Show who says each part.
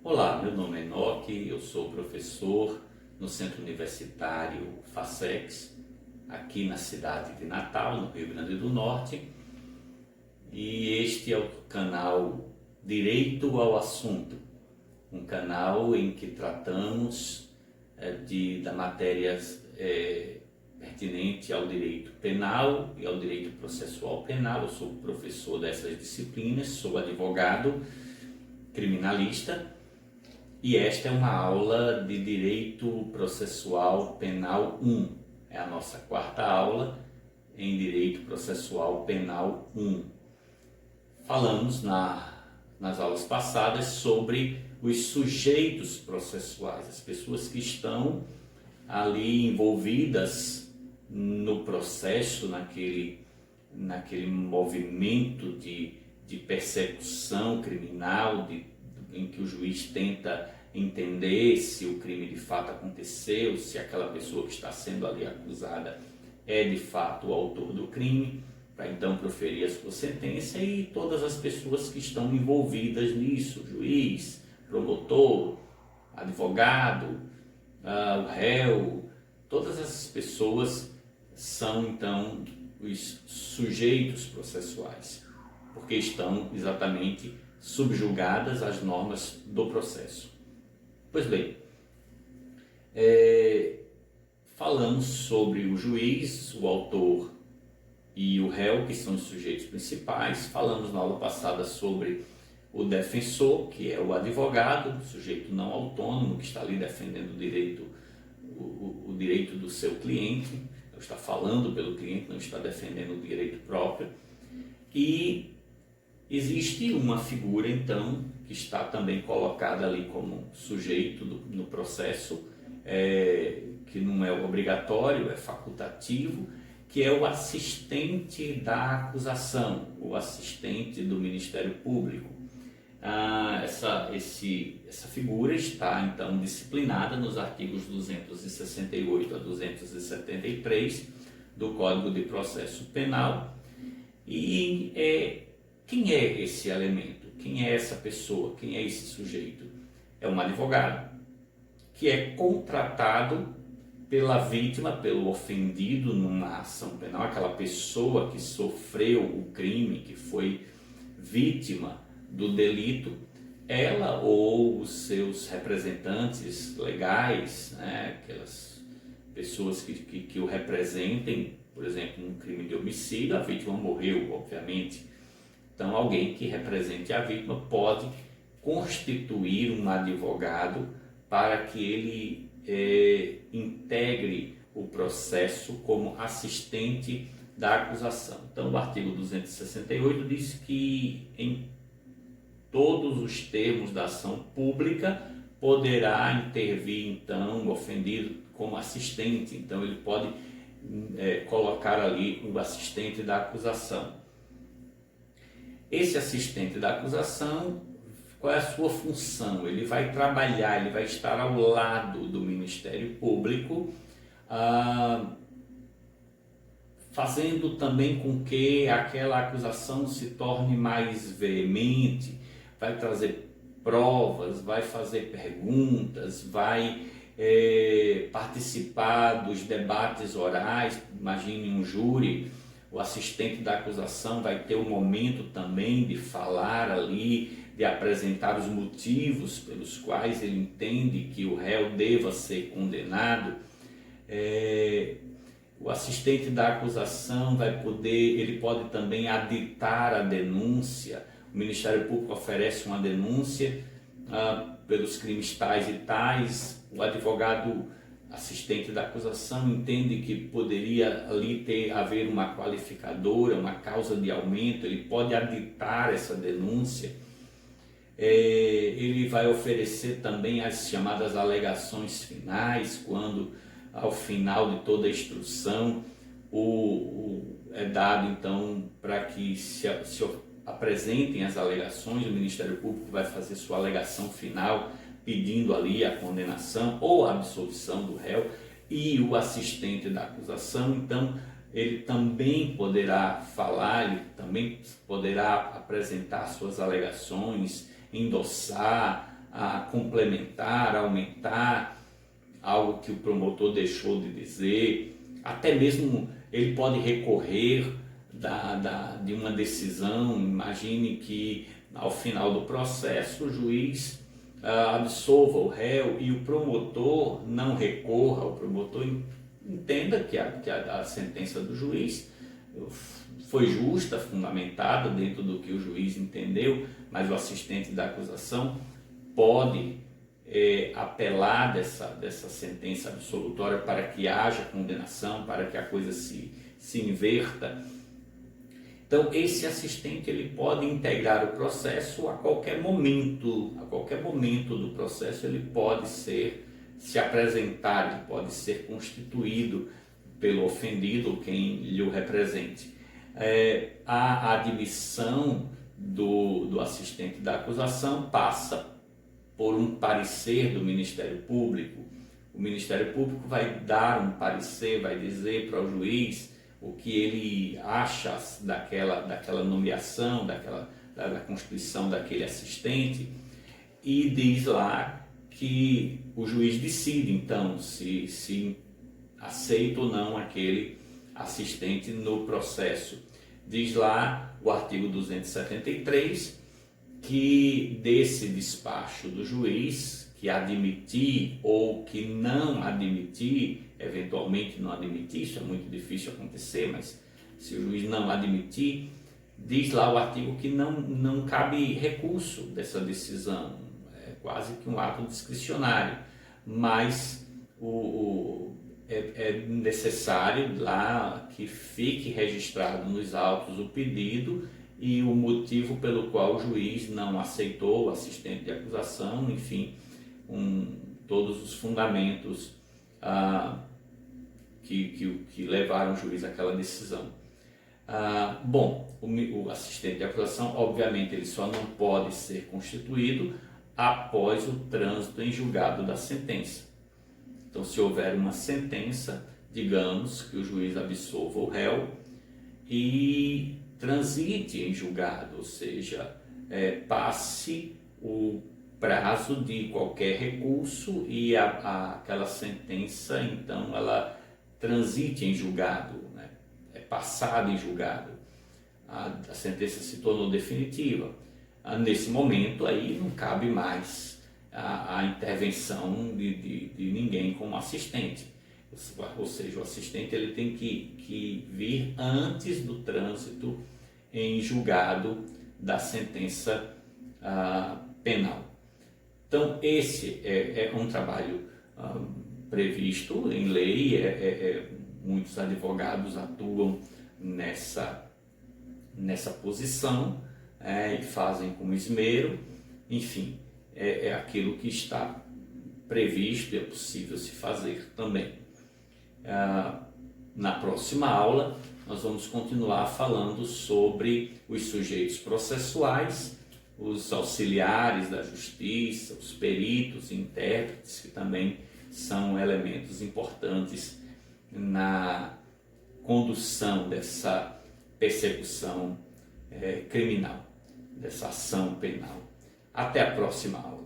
Speaker 1: Olá, meu nome é Enoque, eu sou professor no Centro Universitário FACEX, aqui na cidade de Natal, no Rio Grande do Norte, e este é o canal Direito ao Assunto, um canal em que tratamos da matéria pertinente ao direito penal e ao direito processual penal. Eu sou professor dessas disciplinas, sou advogado criminalista. E esta é uma aula de Direito Processual Penal 1. É a nossa quarta aula em Direito Processual Penal 1. Falamos nas aulas passadas sobre os sujeitos processuais, as pessoas que estão ali envolvidas no processo, naquele movimento de persecução criminal, em que o juiz tenta entender se o crime de fato aconteceu, se aquela pessoa que está sendo ali acusada é de fato o autor do crime, para então proferir a sua sentença, e todas as pessoas que estão envolvidas nisso, juiz, promotor, advogado, o réu, todas essas pessoas são então os sujeitos processuais, porque estão exatamente subjugadas às normas do processo. Pois bem, falamos sobre o juiz, o autor e o réu, que são os sujeitos principais. Falamos na aula passada sobre o defensor, que é o advogado, o sujeito não autônomo, que está ali defendendo o direito do seu cliente, está falando pelo cliente, não está defendendo o direito próprio. E existe uma figura, então, que está também colocada ali como sujeito no processo, que não é obrigatório, é facultativo, que é o assistente da acusação, o assistente do Ministério Público. Essa figura está, então, disciplinada nos artigos 268 a 273 do Código de Processo Penal. E quem é esse elemento? Quem é essa pessoa? Quem é esse sujeito? É um advogado que é contratado pela vítima, pelo ofendido numa ação penal, aquela pessoa que sofreu o crime, que foi vítima do delito, ela ou os seus representantes legais, aquelas pessoas que o representem, por exemplo, num crime de homicídio, a vítima morreu, obviamente. Então, alguém que represente a vítima pode constituir um advogado para que ele integre o processo como assistente da acusação. Então, o artigo 268 diz que em todos os termos da ação pública poderá intervir, então, o ofendido como assistente. Então, ele pode colocar ali o assistente da acusação. Esse assistente da acusação, qual é a sua função? Ele vai trabalhar, ele vai estar ao lado do Ministério Público, fazendo também com que aquela acusação se torne mais veemente, vai trazer provas, vai fazer perguntas, vai participar dos debates orais. Imagine um júri. O assistente da acusação vai ter um momento também de falar ali, de apresentar os motivos pelos quais ele entende que o réu deva ser condenado. O assistente da acusação ele pode também aditar a denúncia. O Ministério Público oferece uma denúncia pelos crimes tais e tais. O advogado assistente da acusação entende que poderia ali haver uma qualificadora, uma causa de aumento, ele pode aditar essa denúncia. Ele vai oferecer também as chamadas alegações finais, quando ao final de toda a instrução é dado então para que se apresentem as alegações. O Ministério Público vai fazer sua alegação final, pedindo ali a condenação ou a absolvição do réu, e o assistente da acusação, então, ele também poderá falar, ele também poderá apresentar suas alegações, endossar a complementar, a aumentar algo que o promotor deixou de dizer, até mesmo ele pode recorrer de uma decisão. Imagine que ao final do processo o juiz absolva o réu e o promotor não recorra, o promotor entenda que a sentença do juiz foi justa, fundamentada dentro do que o juiz entendeu, mas o assistente da acusação pode apelar dessa sentença absolutória para que haja condenação, para que a coisa se inverta. Então, esse assistente ele pode integrar o processo a qualquer momento do processo ele pode se apresentar, ele pode ser constituído pelo ofendido, quem lhe o represente. A admissão do assistente da acusação passa por um parecer do Ministério Público. O Ministério Público vai dar um parecer, vai dizer para o juiz o que ele acha daquela nomeação, da constituição daquele assistente, e diz lá que o juiz decide então se aceita ou não aquele assistente no processo. Diz lá o artigo 273 que desse despacho do juiz, que admitir ou que não admitir, eventualmente não admitir, isso é muito difícil acontecer, mas se o juiz não admitir, diz lá o artigo que não cabe recurso dessa decisão, é quase que um ato discricionário, mas é necessário lá que fique registrado nos autos o pedido e o motivo pelo qual o juiz não aceitou o assistente de acusação, enfim, todos os fundamentos que levaram o juiz àquela decisão. Bom, o assistente de acusação, obviamente, ele só não pode ser constituído após o trânsito em julgado da sentença. Então, se houver uma sentença, digamos que o juiz absolva o réu e transite em julgado, ou seja, passe o prazo de qualquer recurso e aquela sentença, então, ela transite em julgado, né? É passada em julgado, a sentença se tornou definitiva. Nesse momento aí não cabe mais a intervenção de ninguém como assistente, ou seja, o assistente ele tem que vir antes do trânsito em julgado da sentença penal. Então esse é um trabalho previsto em lei, muitos advogados atuam nessa posição e fazem com esmero, enfim, é aquilo que está previsto e é possível se fazer também. Na próxima aula nós vamos continuar falando sobre os sujeitos processuais, os auxiliares da justiça, os peritos e intérpretes, que também são elementos importantes na condução dessa persecução criminal, dessa ação penal. Até a próxima aula.